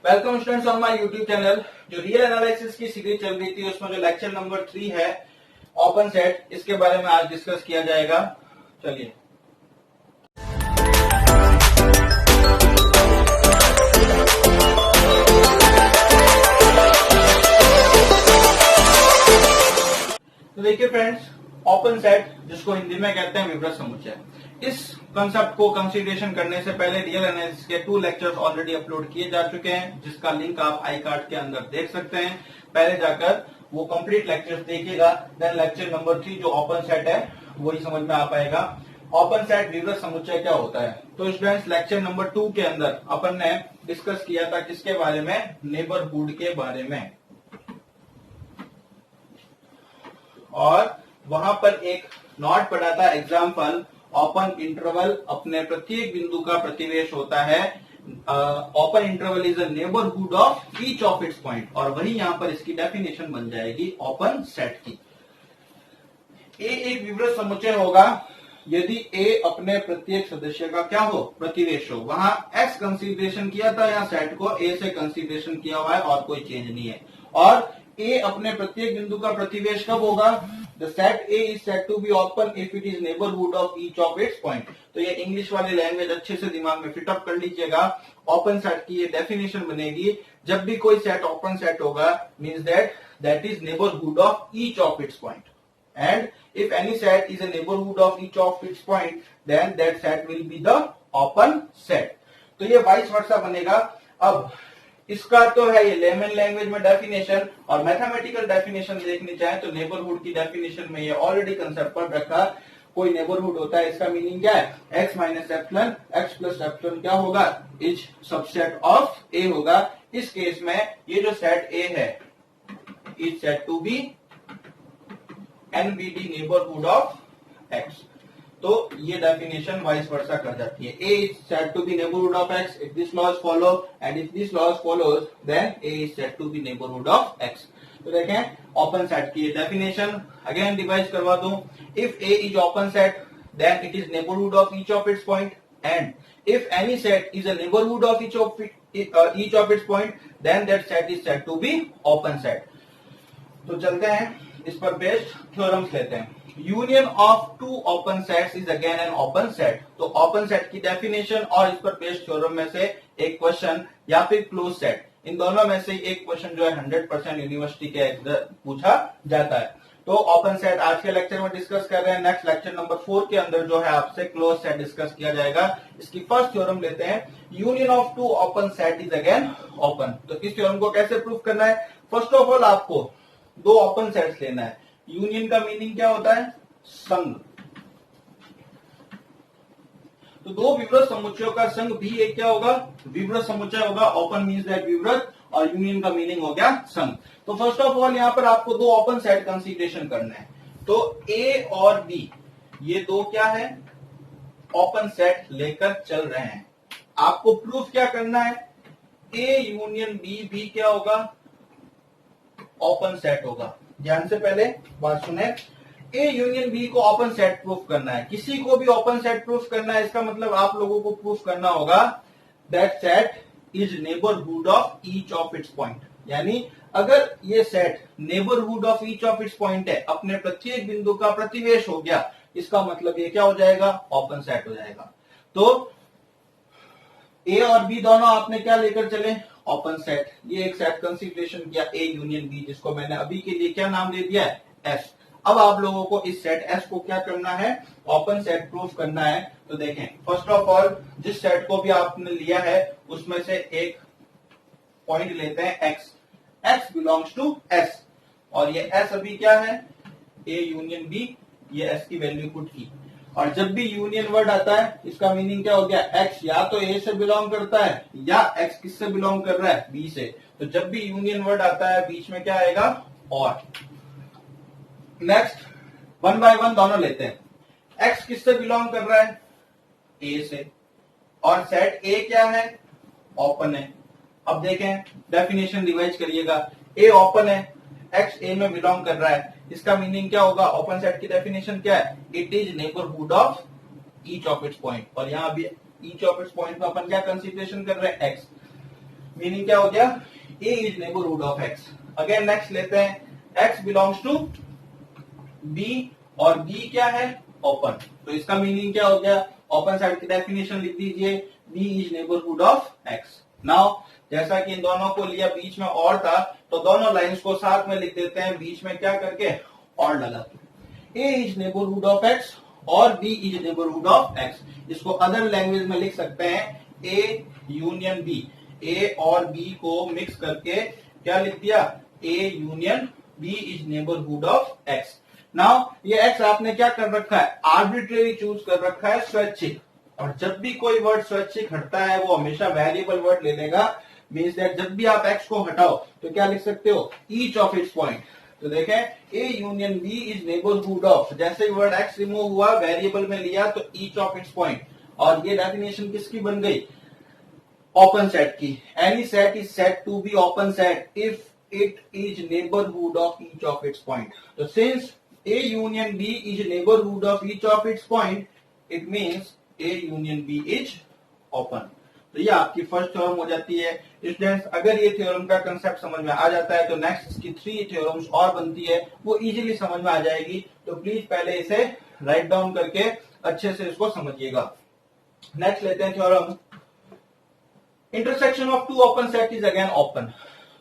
Welcome students on my YouTube channel. जो real analysis की series चल रही थी उसमें जो लेक्चर नंबर 3 है ओपन सेट, इसके बारे में आज डिस्कस किया जाएगा। चलिए तो देखिए फ्रेंड्स, ओपन सेट जिसको हिंदी में कहते हैं विवृत समुच्चय, इस कंसेप्ट को कंसीडरेशन करने से पहले रियल एनालिसिस के 2 लेक्चर्स ऑलरेडी अपलोड किए जा चुके हैं, जिसका लिंक आप आई कार्ड के अंदर देख सकते हैं। पहले जाकर वो कंप्लीट लेक्चर्स देखिएगा, देन लेक्चर नंबर 3 जो ओपन सेट है वही समझ में आ पाएगा। ओपन सेट विवृत समुच्चय क्या होता है? तो स्टूडेंट्स, लेक्चर नंबर 2 के अंदर अपन ने डिस्कस किया था किसके बारे में? नेबरहुड के बारे में। और वहां पर एक नोट पढ़ा था एग्जाम्पल, ओपन इंटरवल अपने प्रत्येक बिंदु का प्रतिवेश होता है। Open interval is a neighbourhood of each of its point, और वही यहां पर इसकी डेफिनेशन बन जाएगी ओपन सेट की। ए एक विवृत समुच्चय होगा यदि ए अपने प्रत्येक सदस्य का क्या हो? प्रतिवेश हो। वहां एक्स कंसीडरेशन किया था, यहाँ सेट को ए से कंसीडरेशन किया हुआ है और कोई चेंज नहीं है। और ए अपने प्रत्येक बिंदु का प्रतिवेश कब होगा? The set A is set to be open if it is neighbourhood of each of its point. तो ये इंग्लिश वाली लैंग्वेज अच्छे से दिमाग में फिटअप कर लीजिएगा। ओपन सेट की ये डेफिनेशन बनेगी, जब भी कोई सेट ओपन सेट होगा means that is neighbourhood of each of its point, and if any set is a neighborhood of each of its point, then that set will be the open set। तो ये vice versa बनेगा। अब इसका तो है ये layman language में definition, और मैथमेटिकल डेफिनेशन देखनी चाहे तो नेबरहुड की डेफिनेशन में ये ऑलरेडी कंसेप्ट पढ़ रखा। कोई नेबरहुड होता है, इसका मीनिंग क्या है? x minus epsilon, x plus epsilon क्या होगा? इज सबसेट ऑफ a होगा। इस केस में ये जो सेट a है is set to be NBD neighbourhood of x। तो ये डेफिनेशन वाइस वर्सा कर जाती है। A is said to be neighborhood of x if this laws follow, and if this laws follows then A is said to be neighborhood of x। तो देखें open set की ये definition again revise करवा दूं। If A is open set then it is neighborhood of each of its point, and if any set is a neighborhood of each of its point then that set is said to be open set। तो चलते हैं इस पर based theorems लेते हैं। Union of two open sets is again an open set. तो open set की definition और इस पर बेस्ड थ्योरम में से एक क्वेश्चन या फिर क्लोज सेट, इन दोनों में से एक क्वेश्चन जो है 100% यूनिवर्सिटी के पूछा जाता है। तो ओपन सेट आज के लेक्चर में डिस्कस कर रहे हैं। नेक्स्ट लेक्चर नंबर 4 के अंदर जो है आपसे क्लोज सेट डिस्कस किया जाएगा। इसकी फर्स्ट थ्योरम लेते हैं, union of two open set is again open. तो इस थ्योरम को कैसे प्रूव करना है? फर्स्ट ऑफ ऑल आपको 2 ओपन सेट्स लेना है। यूनियन का मीनिंग क्या होता है? संघ। तो 2 विवृत समुच्चयों का संघ भी एक क्या होगा? विवृत समुच्चय होगा। ओपन मीन्स दैट विवृत, और यूनियन का मीनिंग हो गया संघ। तो फर्स्ट ऑफ ऑल यहां पर आपको 2 ओपन सेट कंसीडरेशन करना है। तो ए और बी ये 2 क्या है? ओपन सेट लेकर चल रहे हैं। आपको प्रूफ क्या करना है? ए यूनियन बी क्या होगा? ओपन सेट होगा। ध्यान से पहले बात सुने, ए यूनियन बी को ओपन सेट प्रूफ करना है। किसी को भी ओपन सेट प्रूफ करना है, इसका मतलब आप लोगों को प्रूफ करना होगा that set is neighbourhood of each of its point. यानी अगर ये set neighbourhood of each of its point है, अपने प्रत्येक बिंदु का प्रतिवेश हो गया, इसका मतलब ये क्या हो जाएगा? ओपन सेट हो जाएगा। तो ए और बी दोनों आपने क्या लेकर चले? Open set. ये एक सेट कंसीडरेशन किया ए यूनियन बी, जिसको मैंने अभी के लिए क्या नाम दे दिया है? एस। अब आप लोगों को इस सेट एस को क्या करना है? ओपन सेट प्रूफ करना है। तो देखें, फर्स्ट ऑफ ऑल जिस सेट को भी आपने लिया है उसमें से एक पॉइंट लेते हैं X. X belongs to S, और ये एस अभी क्या है? A union B. ये एस की वैल्यू पुट की, और जब भी यूनियन वर्ड आता है इसका मीनिंग क्या हो गया? एक्स या तो ए से बिलोंग करता है या एक्स किससे बिलोंग कर रहा है? बी से। तो जब भी यूनियन वर्ड आता है बीच में क्या आएगा? और। नेक्स्ट 1 बाय 1 दोनों लेते हैं। एक्स किससे बिलोंग कर रहा है? ए से। और सेट ए क्या है? ओपन है। अब देखें डेफिनेशन रिवाइज करिएगा। ए ओपन है, एक्स ए में बिलोंग कर रहा है, इसका मीनिंग क्या होगा? ओपन सेट की डेफिनेशन क्या है? It is neighbourhood of each of its point. और यहां भी ईच ऑफ इट्स पॉइंट में अपन क्या कंसीडरेशन कर रहे हैं? एक्स। मीनिंग क्या हो गया, A is neighbourhood of X. Again next लेते हैं एक्स बिलोंग्स टू बी और बी क्या है, ओपन। तो इसका मीनिंग क्या हो गया, ओपन साइड की डेफिनेशन लिख दीजिए, B is neighbourhood of X. Now जैसा कि इन दोनों को लिया बीच में और था, तो दोनों लाइंस को साथ में लिख देते हैं, बीच में क्या करके और लगा के। A is neighbourhood of X और B is neighbourhood of X. इसको अदर लैंग्वेज में लिख सकते हैं ए यूनियन बी। ए और बी को मिक्स करके क्या लिख दिया, A union B is neighbourhood of X. Now ये एक्स आपने क्या कर रखा है, आर्बिट्रेरी चूज कर रखा है, स्वैच्छिक। और जब भी कोई वर्ड स्वैच्छिक हटता है वो हमेशा वेरिएबल वर्ड ले लेगा। मीन्स दैट जब भी आप एक्स को हटाओ तो क्या लिख सकते हो, ईच ऑफ इट्स पॉइंट। तो देखें A union B is neighbourhood of, जैसे ही वर्ड एक्स रिमूव हुआ वेरिएबल में लिया तो ईच ऑफ इट्स पॉइंट। और ये डेफिनेशन किसकी बन गई, ओपन सेट की। Any set is set to be open set if it is neighbourhood of each of its point. तो since A union B is neighborhood of each of its point, it means A union B is open। तो ये आपकी first theorem हो जाती है। Students अगर ये theorem का कंसेप्ट समझ में आ जाता है तो नेक्स्ट इसकी 3 थ्योरम्स और बनती है, वो इजीली समझ में आ जाएगी। तो प्लीज पहले इसे राइट डाउन करके अच्छे से इसको समझिएगा। नेक्स्ट लेते हैं theorem, intersection of two open set is again open.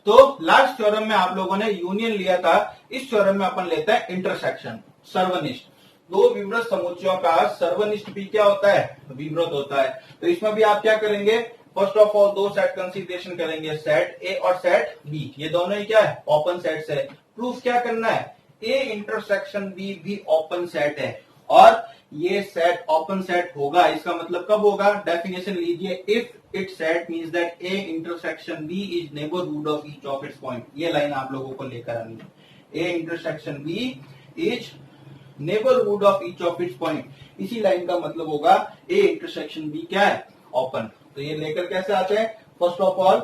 तो लास्ट थ्योरम में आप लोगों ने यूनियन लिया था, इस थ्योरम में अपन लेते हैं इंटरसेक्शन, सर्वनिष्ठ। दो विवृत समुच्चयों का सर्वनिष्ठ भी क्या होता है, विवृत होता है। तो इसमें भी आप क्या करेंगे, फर्स्ट ऑफ ऑल दो सेट कंसीडरेशन करेंगे, सेट ए और सेट बी। ये दोनों ही क्या है, ओपन सेट्स है। प्रूफ क्या करना है, ए इंटरसेक्शन बी भी ओपन सेट है और ये सेट ओपन सेट होगा। इसका मतलब कब होगा, डेफिनेशन लीजिए, if it set means that A intersection B is neighbourhood of each of its point. ये लाइन आप लोगों को लेकर आनी है, A intersection B is neighbourhood of each of its point. इसी लाइन का मतलब होगा ए इंटरसेक्शन बी क्या है, ओपन। तो ये लेकर कैसे आते हैं, फर्स्ट ऑफ ऑल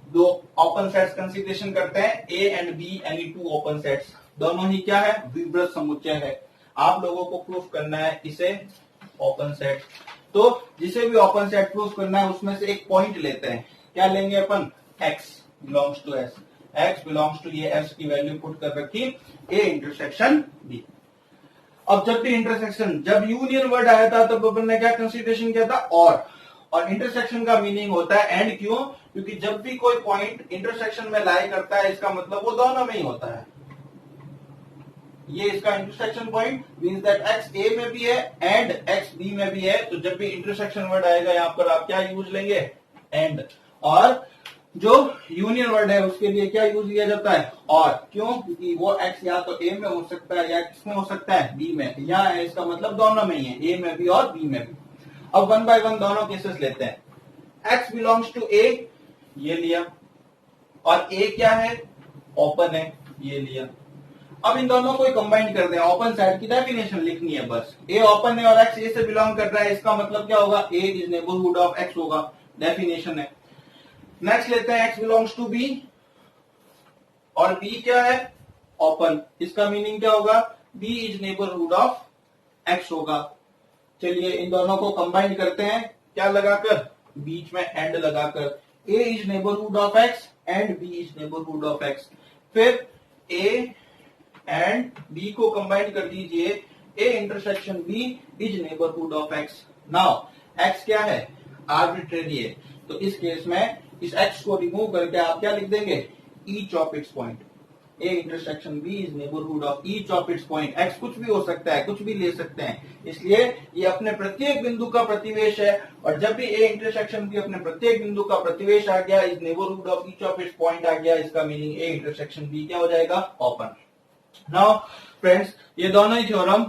दो ओपन सेट्स कंसीडरेशन करते हैं, ए and be any two open sets, दोनों ही क्या है, विवृत समुच्चय है। आप लोगों को प्रूफ करना है इसे ओपन सेट। तो जिसे भी ओपन सेट प्रूफ करना है उसमें से एक पॉइंट लेते हैं, क्या लेंगे अपन, x belongs to s। x belongs to ये s की वैल्यू पुट कर रखी, a इंटरसेक्शन b। अब जब भी इंटरसेक्शन, जब यूनियन वर्ड आया था तब अपन ने क्या कंसीडरेशन किया था, और इंटरसेक्शन का मीनिंग होता है एंड। क्यों, क्योंकि जब भी कोई पॉइंट इंटरसेक्शन में लाई करता है इसका मतलब वो दोनों में ही होता है। ये इसका intersection point means that x a में भी है एंड x b में भी है। तो जब भी इंटरसेक्शन वर्ड आएगा यहाँ पर आप क्या यूज लेंगे, एंड। और जो यूनियन वर्ड है उसके लिए क्या यूज लिया जाता है, और। क्यों, क्योंकि वो x या तो a में हो सकता है या किसमें हो सकता है, b में। यहाँ है इसका मतलब दोनों में ही है, a में भी और b में भी। अब वन बाय वन दोनों केसेस लेते हैं। x बिलोंग्स टू a, ये लिया, और a क्या है, ओपन है, ये लिया। अब इन दोनों को कंबाइन कर दें, ओपन साइड की डेफिनेशन लिखनी है बस। ए ओपन है और एक्स ए से बिलोंग कर रहा है, इसका मतलब क्या होगा, A is neighbourhood of X होगा, डेफिनेशन है। नेक्स्ट लेते हैं एक्स बिलोंग्स टू बी और बी क्या है, ओपन। इसका मीनिंग क्या होगा, B is neighbourhood of X होगा। चलिए इन दोनों को कंबाइन करते हैं, क्या लगाकर, बीच में एंड लगाकर, A is neighbourhood of X and B is neighbourhood of X. फिर ए एंड बी को कंबाइन कर दीजिए, A intersection B is neighbourhood of X. Now X क्या है, आर्बिट्रेरी है, तो इस केस में इस एक्स को रिमूव करके आप क्या लिख देंगे, each of its point. A intersection B is neighbourhood of each of its point. X कुछ भी हो सकता है, कुछ भी ले सकते हैं, इसलिए ये अपने प्रत्येक बिंदु का प्रतिवेश है। और जब भी ए इंटरसेक्शन बी अपने प्रत्येक बिंदु का प्रतिवेश आ गया, is neighbourhood of each of its point आ गया, इसका मीनिंग ए इंटरसेक्शन बी क्या हो जाएगा, ओपन। नाउ फ्रेंड्स, ये दोनों ही थ्योरम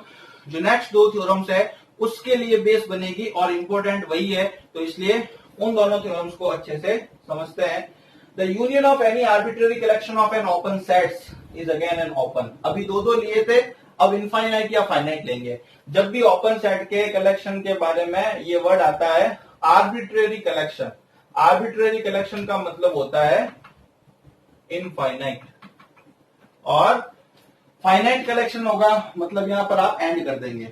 जो नेक्स्ट दो थ्योरम्स है उसके लिए बेस बनेगी और इंपॉर्टेंट वही है, तो इसलिए उन दोनों थ्योरम्स को अच्छे से समझते हैं। The union of any arbitrary collection of an open sets is again an open. अभी दो दो लिए थे, अब इनफाइनाइट या फाइनाइट लेंगे। जब भी ओपन सेट के कलेक्शन के बारे में ये वर्ड आता है, आर्बिट्ररी कलेक्शन, आर्बिट्ररी कलेक्शन का मतलब होता है इनफाइनाइट, और फाइनाइट कलेक्शन होगा मतलब यहां पर आप एंड कर देंगे।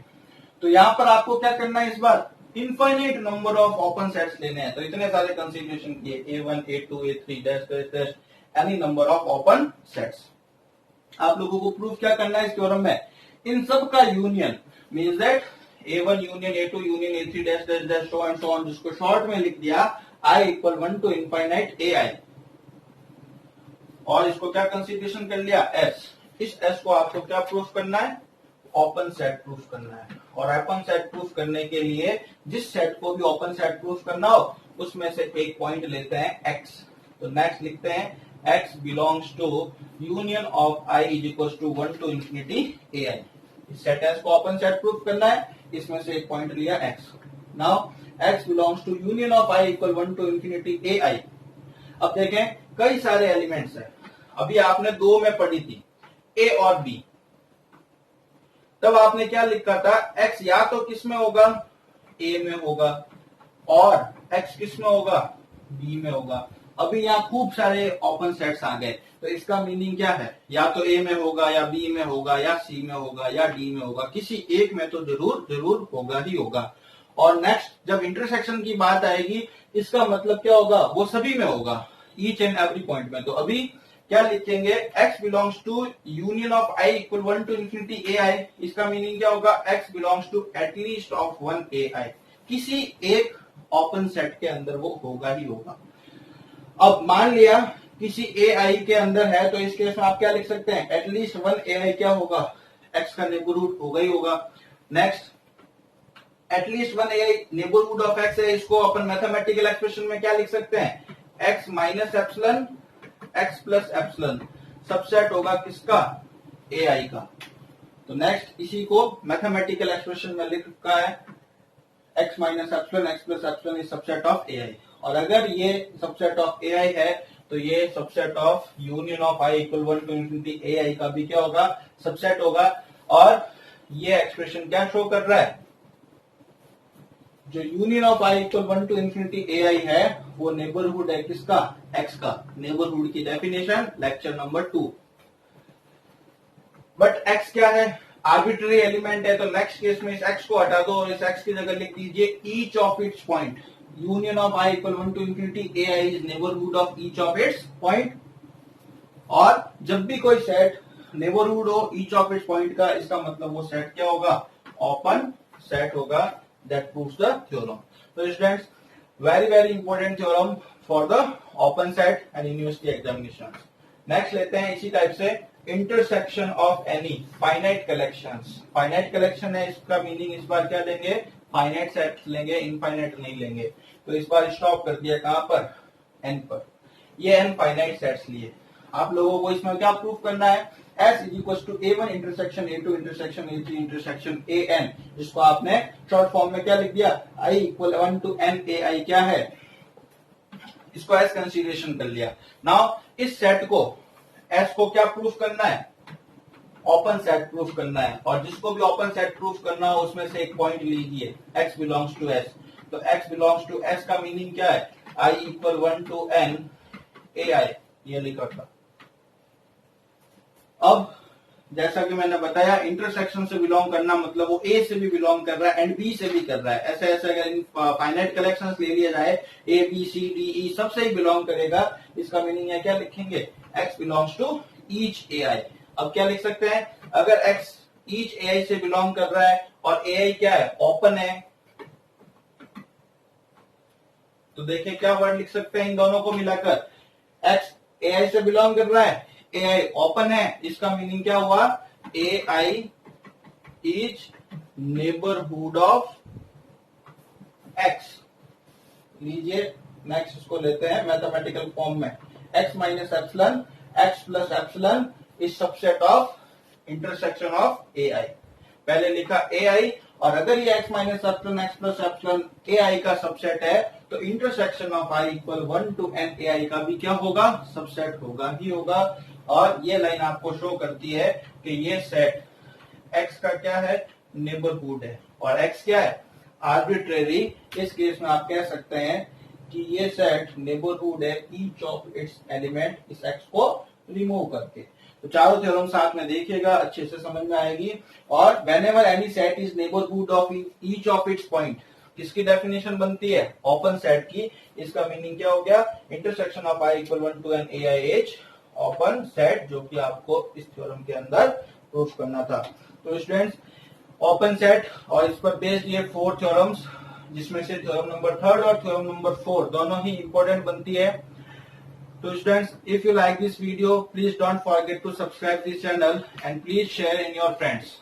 तो यहां पर आपको क्या करना है, इस बार infinite number of open sets लेने हैं, तो इतने सारे कंसीडरेशन किए, A1 A2 A3 dash dash dash any number of open sets. आप लोगों को प्रूफ क्या करना है इस थ्योरम में, इन सब का union means that A1 union A2 union A3 dash dash dash so and so on, जिसको शॉर्ट में लिख दिया I equal 1 to infinite AI, और इसको क्या कंसीडरेशन कर लिया S। इस S को आपको क्या प्रूफ करना है, ओपन सेट प्रूफ करना है। और ओपन सेट प्रूफ करने के लिए जिस सेट को भी ओपन सेट प्रूफ करना हो उसमें से एक पॉइंट लेते हैं X। तो नेक्स्ट लिखते हैं X belongs to union of I is equal to 1 to infinity AI। इस सेट S को ओपन सेट प्रूफ करना है, इसमें से एक पॉइंट लिया X। Now X belongs to union of I equal 1 to infinity AI। अब देखें कई सारे एलिमेंट्स हैं, अभी आपने दो में पढ़ी थी A और B, तब आपने क्या लिखा था, X या तो किस में होगा, A में होगा, और X किस में होगा, B में होगा। अभी यहाँ खूब सारे ओपन सेट्स आ गए, तो इसका मीनिंग क्या है, या तो A में होगा या B में होगा या C में होगा या D में होगा, किसी एक में तो जरूर जरूर होगा ही होगा। और नेक्स्ट जब इंटरसेक्शन की बात आएगी, इसका मतलब क्या होगा, वो सभी में होगा, ईच एंड एवरी पॉइंट में। तो अभी क्या लिखेंगे, X belongs to union of I equal 1 to infinity AI। इसका मीनिंग क्या होगा, X belongs to at least of 1 AI, किसी एक ओपन सेट के अंदर वो होगा ही होगा। अब मान लिया किसी AI के अंदर है, तो इस केस में आप क्या लिख सकते हैं, एटलीस्ट 1 AI क्या होगा, X का नेबरहुड होगा ही होगा। Next at least 1 AI neighbourhood of X है, इसको अपन मैथमेटिकल एक्सप्रेशन में क्या लिख सकते हैं, X minus epsilon X plus epsilon subset होगा किसका, AI का। तो नेक्स्ट इसी को मैथमेटिकल एक्सप्रेशन में लिख रखा है, X minus epsilon X plus epsilon is subset of AI। और अगर ये सबसेट ऑफ AI है तो ये subset of union of I equal 1 to infinity AI का भी क्या होगा, सबसेट होगा। और ये एक्सप्रेशन क्या शो कर रहा है, जो union of I equal 1 to infinity AI है वो नेबरहुड है किसका, X का। नेबरहुड की definition lecture number 2। But X क्या है, आर्बिट्ररी एलिमेंट है, तो नेक्स्ट केस में इस X को हटा दो और इस X की जगह लिख दीजिए each of its point. Union of I equal 1 to infinity AI is neighbourhood of each of its point. और जब भी कोई सेट नेबरहुड हो ईच ऑफ इट्स पॉइंट का, इसका मतलब वो सेट क्या होगा, ओपन सेट होगा। That proves the theorem. So students, very important theorem for the open set and university examinations. Next लेते हैं इसी टाइप से intersection of any finite collections. Finite collection है, इसका मीनिंग इस बार क्या लेंगे, finite sets लेंगे, infinite नहीं लेंगे। तो इस बार स्टॉप कर दिया कहां पर, n पर। ये n finite sets लिए। आप लोगों को इसमें क्या प्रूफ करना है, S is equal to A1 intersection A2 intersection A3 intersection AN, जिसको आपने शॉर्ट फॉर्म में क्या लिख दिया, I equal 1 to N AI क्या है, इसको S कंसीडरेशन कर लिया। नाउ इस सेट को S को क्या प्रूफ करना है, ओपन सेट प्रूफ करना है। और जिसको भी ओपन सेट प्रूफ करना हो उसमें से एक पॉइंट लीजिए, X बिलोंग्स टू S। तो X बिलोंग्स टू S का मीनिंग क्या है, I equal 1 to N AI, ये लिखा था। अब जैसा कि मैंने बताया, इंटरसेक्शन से बिलोंग करना मतलब वो A से भी बिलोंग कर रहा है एंड B से भी कर रहा है। ऐसे ऐसे अगर फाइनाइट कलेक्शंस ले लिया जाए, A B C D E सबसे ही बिलोंग करेगा। इसका मीनिंग है क्या लिखेंगे, X belongs to each AI। अब क्या लिख सकते हैं, अगर X ईच AI से बिलोंग कर रहा है और AI क्या है, ओपन है, तो देखिए क्या वर्ड लिख सकते हैं इन दोनों को मिलाकर, X AI से बिलोंग कर रहा है, AI ओपन है, इसका मीनिंग क्या हुआ, AI is neighbourhood of X। लीजिए नेक्स्ट इसको लेते हैं मैथमेटिकल फॉर्म में, X minus epsilon X plus epsilon is subset of intersection of AI। पहले लिखा AI, और अगर ये X minus epsilon X plus epsilon AI का सबसेट है तो intersection of I equal 1 to N AI का भी क्या होगा, सबसेट होगा ही होगा। और ये लाइन आपको शो करती है कि ये सेट X का क्या है, नेबरहुड है, और X क्या है, आर्बिट्रेरी। इस केस में आप कह सकते हैं कि ये सेट नेबरहुड है ईच ऑफ इट्स एलिमेंट, इस X को रिमूव करके। तो चारों थ्योरम साथ में देखिएगा, अच्छे से समझ में आएगी। और whenever any set is neighbourhood of each of its point, किसकी डेफिनेशन बनती है? ओपन सेट की। इसका मीनिंग क्या हो गया? Intersection of I equal 1 to N A I H open set, जो कि आपको इस थ्योरम के अंदर प्रूफ करना था। तो स्टूडेंट्स ओपन सेट और इस पर बेस्ड ये 4 थ्योरम्स, जिसमें से थ्योरम नंबर 3 और थ्योरम नंबर 4 दोनों ही इंपॉर्टेंट बनती है। So students, if you like this video, please don't forget to subscribe this channel and please share in your friends.